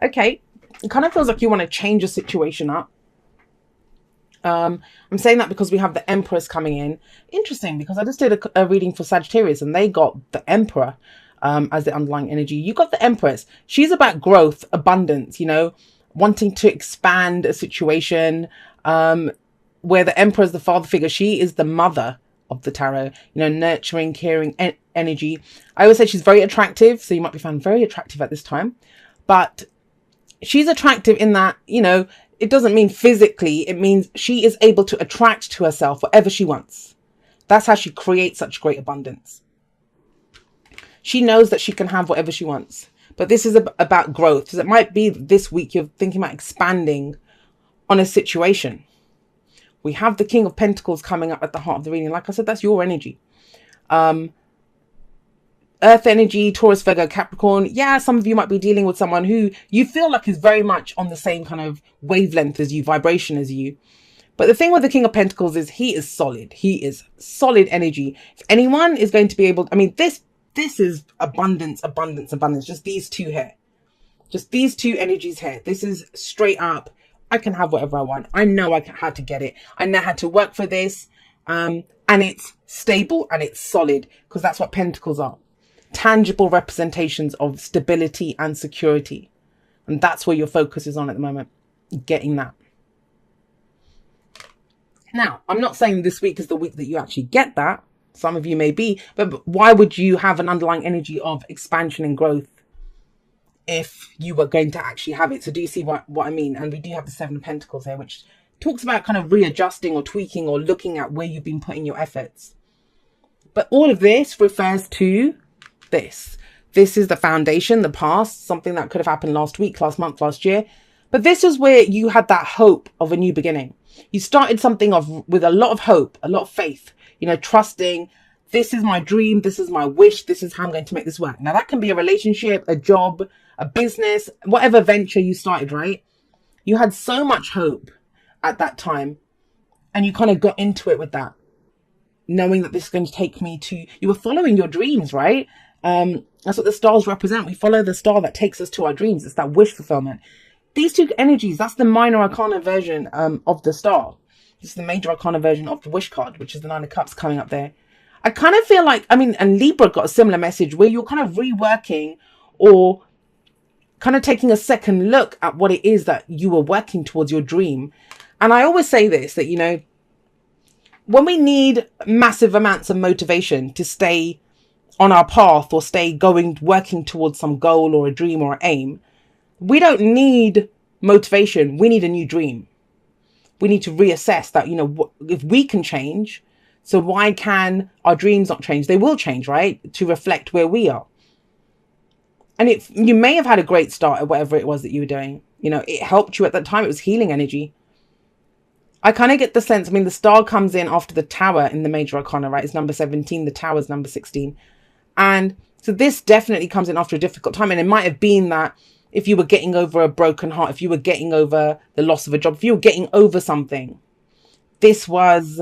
Okay. It kind of feels like you want to change a situation up. I'm saying that because we have the Empress coming in. Interesting, because I just did a reading for Sagittarius and they got the Emperor as the underlying energy. You got the Empress. She's about growth, abundance, wanting to expand a situation, where the Emperor is the father figure. She is the mother of the tarot, nurturing, caring energy. I always say she's very attractive. So you might be found very attractive at this time. But she's attractive in that, it doesn't mean physically. It means she is able to attract to herself whatever she wants. That's how she creates such great abundance. She knows that she can have whatever she wants. But this is about growth. So it might be this week you're thinking about expanding on a situation. We have the King of Pentacles coming up at the heart of the reading. Like I said, that's your energy. Earth energy, Taurus, Virgo, Capricorn. Yeah, some of you might be dealing with someone who you feel like is very much on the same kind of wavelength as you, vibration as you. But the thing with the King of Pentacles is he is solid. He is solid energy. If anyone is going to be able, this is abundance, abundance, abundance. Just these two here. Just these two energies here. This is straight up. I can have whatever I want. I know how to get it. I know how to work for this. And it's stable and it's solid, because that's what Pentacles are. Tangible representations of stability and security. And that's where your focus is on at the moment. Getting that. Now, I'm not saying this week is the week that you actually get that. Some of you may be. But why would you have an underlying energy of expansion and growth if you were going to actually have it? So do you see what I mean? And we do have the Seven of Pentacles here, which talks about kind of readjusting or tweaking or looking at where you've been putting your efforts. But all of this refers to this. This is the foundation, the past, something that could have happened last week, last month, last year. But this is where you had that hope of a new beginning. You started something off with a lot of hope, a lot of faith, trusting this is my dream, this is my wish, this is how I'm going to make this work. Now that can be a relationship, a job, a business, whatever venture you started, right? You had so much hope at that time and you kind of got into it with that, knowing that this is going to take me to, you were following your dreams, right? That's what the stars represent. We follow the star that takes us to our dreams. It's that wish fulfillment. These two energies, that's the minor arcana version of the star. This is the major arcana version of the wish card, which is the Nine of Cups coming up there. I kind of feel like, and Libra got a similar message where you're kind of reworking or kind of taking a second look at what it is that you were working towards, your dream. And I always say this, that, when we need massive amounts of motivation to stay on our path or stay working towards some goal or a dream or aim, we don't need motivation. We need a new dream. We need to reassess that, if we can change, so why can our dreams not change? They will change, right? To reflect where we are. And you may have had a great start at whatever it was that you were doing. It helped you at that time. It was healing energy. I kind of get the sense, the star comes in after the tower in the major arcana, right? It's number 17. The tower is number 16. And so this definitely comes in after a difficult time. And it might have been that if you were getting over a broken heart, if you were getting over the loss of a job, if you were getting over something, it was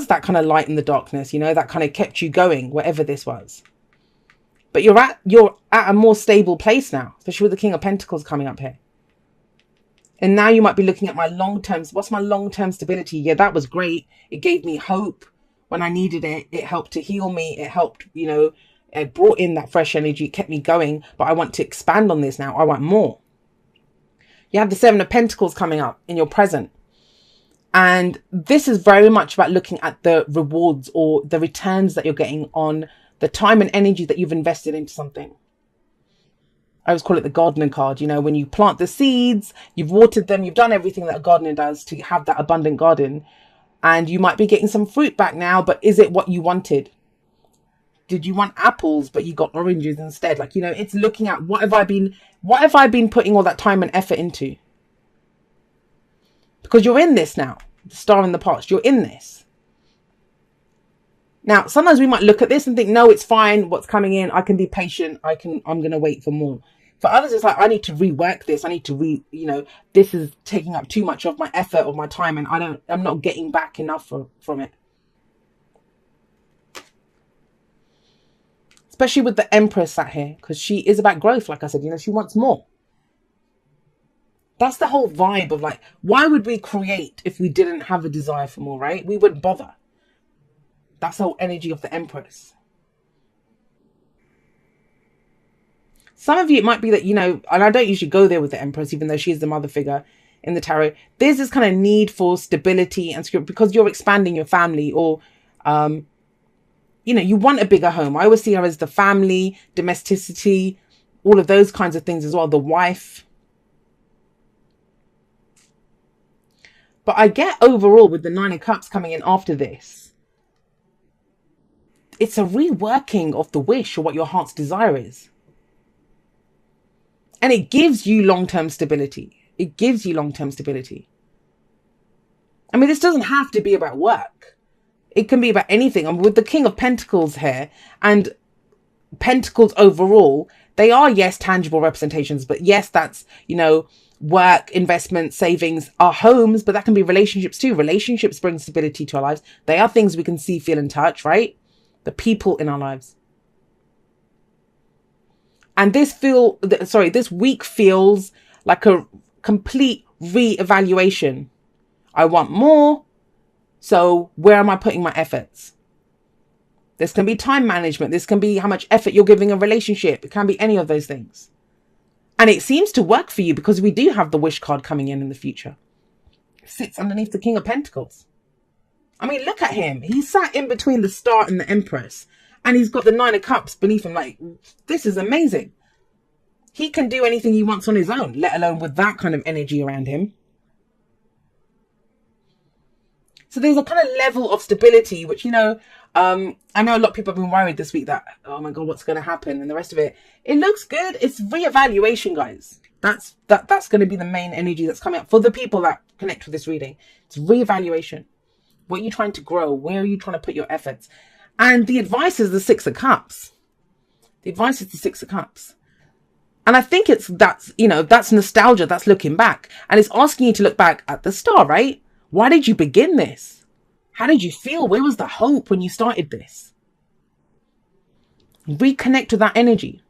that kind of light in the darkness, that kind of kept you going, whatever this was. But you're at a more stable place now, especially with the King of Pentacles coming up here. And now you might be looking at my long-term, what's my long-term stability? Yeah, that was great. It gave me hope when I needed it. It helped to heal me. It helped, it brought in that fresh energy. It kept me going. But I want to expand on this now. I want more. You have the Seven of Pentacles coming up in your present. And this is very much about looking at the rewards or the returns that you're getting on the time and energy that you've invested into something. I always call it the gardener card. When you plant the seeds, you've watered them, you've done everything that a gardener does to have that abundant garden. And you might be getting some fruit back now, but is it what you wanted? Did you want apples, but you got oranges instead? It's looking at what have I been putting all that time and effort into? Because you're in this now, the star in the past, you're in this. Now, sometimes we might look at this and think, no, it's fine. What's coming in, I can be patient. I'm going to wait for more. For others, it's like, I need to rework this. I need to this is taking up too much of my effort, of my time, and I'm not getting back enough from it. Especially with the Empress sat here, because she is about growth. Like I said, she wants more. That's the whole vibe of like, why would we create if we didn't have a desire for more, right? We wouldn't bother. That's the whole energy of the Empress. Some of you, it might be that, you know, and I don't usually go there with the Empress, even though she is the mother figure in the tarot. There's this kind of need for stability and security because you're expanding your family, or, you know, you want a bigger home. I always see her as the family, domesticity, all of those kinds of things as well. The wife. But I get overall with the Nine of Cups coming in after this, it's a reworking of the wish or what your heart's desire is. And it gives you long-term stability. It gives you long-term stability. I mean, this doesn't have to be about work. It can be about anything. And with the King of Pentacles here and Pentacles overall, they are, yes, tangible representations. But yes, that's, you know, work, investment, savings, our homes, but that can be relationships too. Relationships bring stability to our lives. They are things we can see, feel, and touch, right? The people in our lives. And this week feels like a complete re-evaluation. I want more. So where am I putting my efforts? This can be time management. This can be how much effort you're giving a relationship. It can be any of those things. And it seems to work for you because we do have the wish card coming in the future. It sits underneath the King of Pentacles. I mean, look at him. He's sat in between the Star and the Empress. And he's got the Nine of Cups beneath him. Like, this is amazing. He can do anything he wants on his own, let alone with that kind of energy around him. So there's a kind of level of stability, which, you know, I know a lot of people have been worried this week that, oh my God, what's going to happen? And the rest of it. It looks good. It's reevaluation, guys. That's going to be the main energy that's coming up for the people that connect with this reading. It's reevaluation. What are you trying to grow? Where are you trying to put your efforts? And the advice is the Six of Cups. The advice is the Six of Cups. And I think that's nostalgia. That's looking back. And it's asking you to look back at the Star, right? Why did you begin this? How did you feel? Where was the hope when you started this? Reconnect with that energy.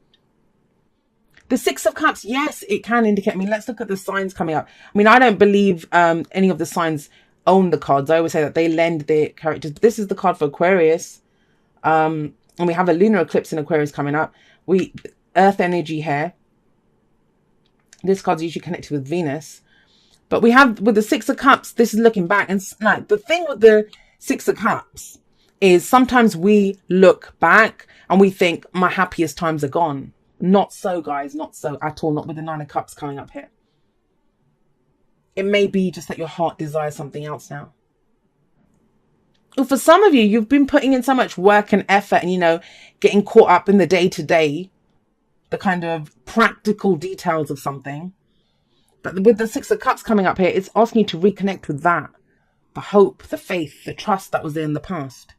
The Six of Cups, yes, it can indicate. I mean, let's look at the signs coming up. I mean, I don't believe any of the signs own the cards. I always say that they lend their characters. But this is the card for Aquarius. And we have a lunar eclipse in Aquarius coming up. Earth energy here. This card's usually connected with Venus. But we have, with the Six of Cups, this is looking back. And like, the thing with the Six of Cups is sometimes we look back and we think my happiest times are gone. Not so, guys. Not so at all. Not with the Nine of Cups coming up here. It may be just that your heart desires something else now. Well, for some of you, you've been putting in so much work and effort and, you know, getting caught up in the day-to-day, the kind of practical details of something. But with the Six of Cups coming up here, it's asking you to reconnect with that. The hope, the faith, the trust that was there in the past.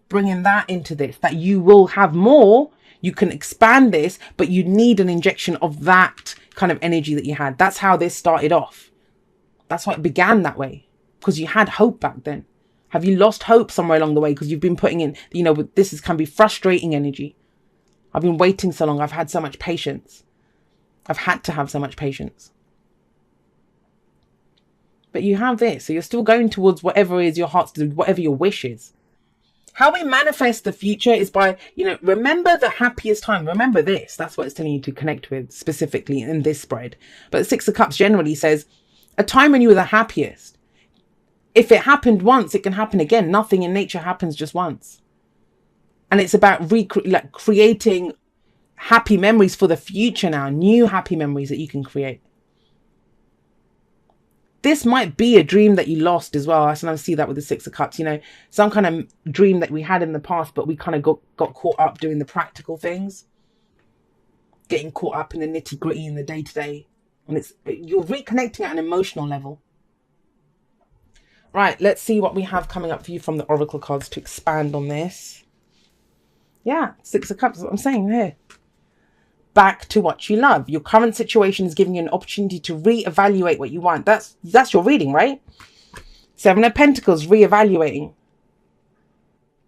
Bringing that into this, that you will have more. You can expand this, but you need an injection of that kind of energy that you had. That's how this started off. That's why it began that way. Because you had hope back then. Have you lost hope somewhere along the way? Because you've been putting in, you know, can be frustrating energy. I've been waiting so long. I've had so much patience. I've had to have so much patience. But you have this. So you're still going towards whatever is your heart's, whatever your wish is. How we manifest the future is by, you know, remember the happiest time. Remember this. That's what it's telling you to connect with specifically in this spread. But the Six of Cups generally says a time when you were the happiest. If it happened once, it can happen again. Nothing in nature happens just once. And it's about creating happy memories for the future now. New happy memories that you can create. This might be a dream that you lost as well. I sometimes see that with the Six of Cups, you know, some kind of dream that we had in the past, but we kind of got caught up doing the practical things, getting caught up in the nitty gritty in the day to day. And you're reconnecting at an emotional level. Right, let's see what we have coming up for you from the Oracle cards to expand on this. Yeah, Six of Cups, that's what I'm saying here. Back to what you love. Your current situation is giving you an opportunity to reevaluate what you want. That's your reading, right? Seven of Pentacles, reevaluating.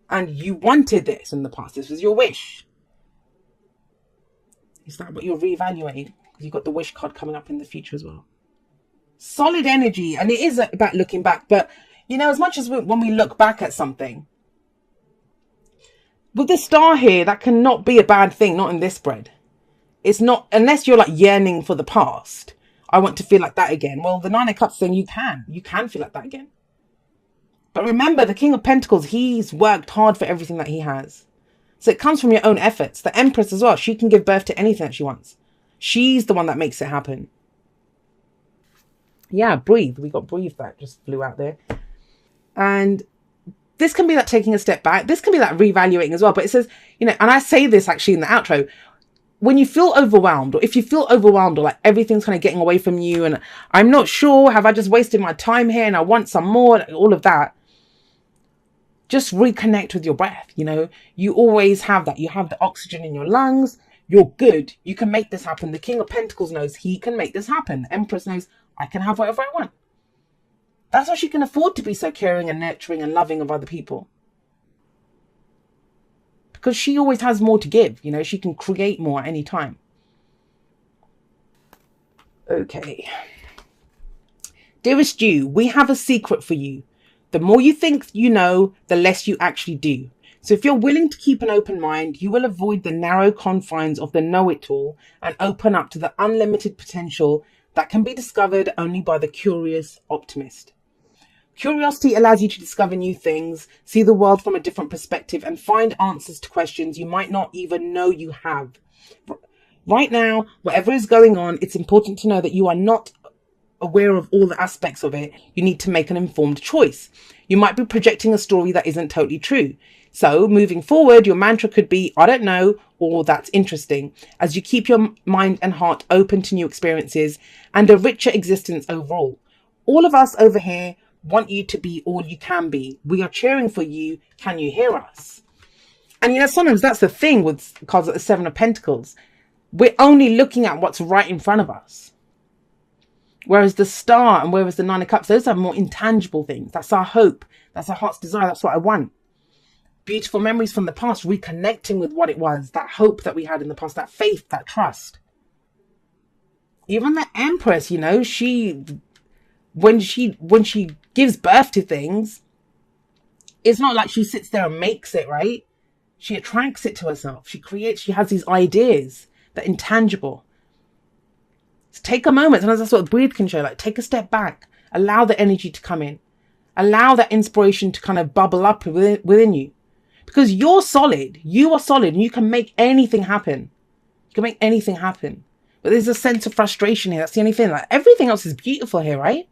And you wanted this in the past. This was your wish. Is that what you're reevaluating? You've got the wish card coming up in the future as well. Solid energy. And it is about looking back. But, you know, as much as when we look back at something, with the star here, that cannot be a bad thing. Not in this spread. It's not, unless you're like yearning for the past. I want to feel like that again. Well, the Nine of Cups thing, you can feel like that again. But remember, the King of Pentacles, he's worked hard for everything that he has. So it comes from your own efforts. The Empress as well, she can give birth to anything that she wants. She's the one that makes it happen. Yeah, breathe. We got breathe that just flew out there. And this can be like taking a step back. This can be like reevaluating as well. But it says, you know, and I say this actually in the outro, when you feel overwhelmed, or if you feel overwhelmed, or like everything's kind of getting away from you, and I'm not sure, have I just wasted my time here and I want some more, all of that, just reconnect with your breath. You know, you always have that. You have the oxygen in your lungs. You're good. You can make this happen. The King of Pentacles knows he can make this happen. The Empress knows I can have whatever I want. That's why she can afford to be so caring and nurturing and loving of other people. Because she always has more to give, you know, she can create more at any time. Okay. Dearest you, we have a secret for you. The more you think you know, the less you actually do. So if you're willing to keep an open mind, you will avoid the narrow confines of the know-it-all and open up to the unlimited potential that can be discovered only by the curious optimist. Curiosity allows you to discover new things, see the world from a different perspective, and find answers to questions you might not even know you have. Right now, whatever is going on, it's important to know that you are not aware of all the aspects of it. You need to make an informed choice. You might be projecting a story that isn't totally true. So, moving forward, your mantra could be, I don't know, or that's interesting, as you keep your mind and heart open to new experiences and a richer existence overall. All of us over here want you to be all you can be. We are cheering for you. Can you hear us? And you know, sometimes that's the thing with cards like the Seven of Pentacles. We're only looking at what's right in front of us. Whereas the Star and whereas the Nine of Cups, those are more intangible things. That's our hope. That's our heart's desire. That's what I want. Beautiful memories from the past, reconnecting with what it was, that hope that we had in the past, that faith, that trust. Even the Empress, you know, when she gives birth to things, it's not like she sits there and makes it, right? She attracts it to herself. She has these ideas that are intangible. So take a moment. Sometimes that's what the breathe can show. Like, take a step back. Allow the energy to come in. Allow that inspiration to kind of bubble up within you. Because you're solid. You are solid and you can make anything happen. You can make anything happen. But there's a sense of frustration here. That's the only thing. Like, everything else is beautiful here, right?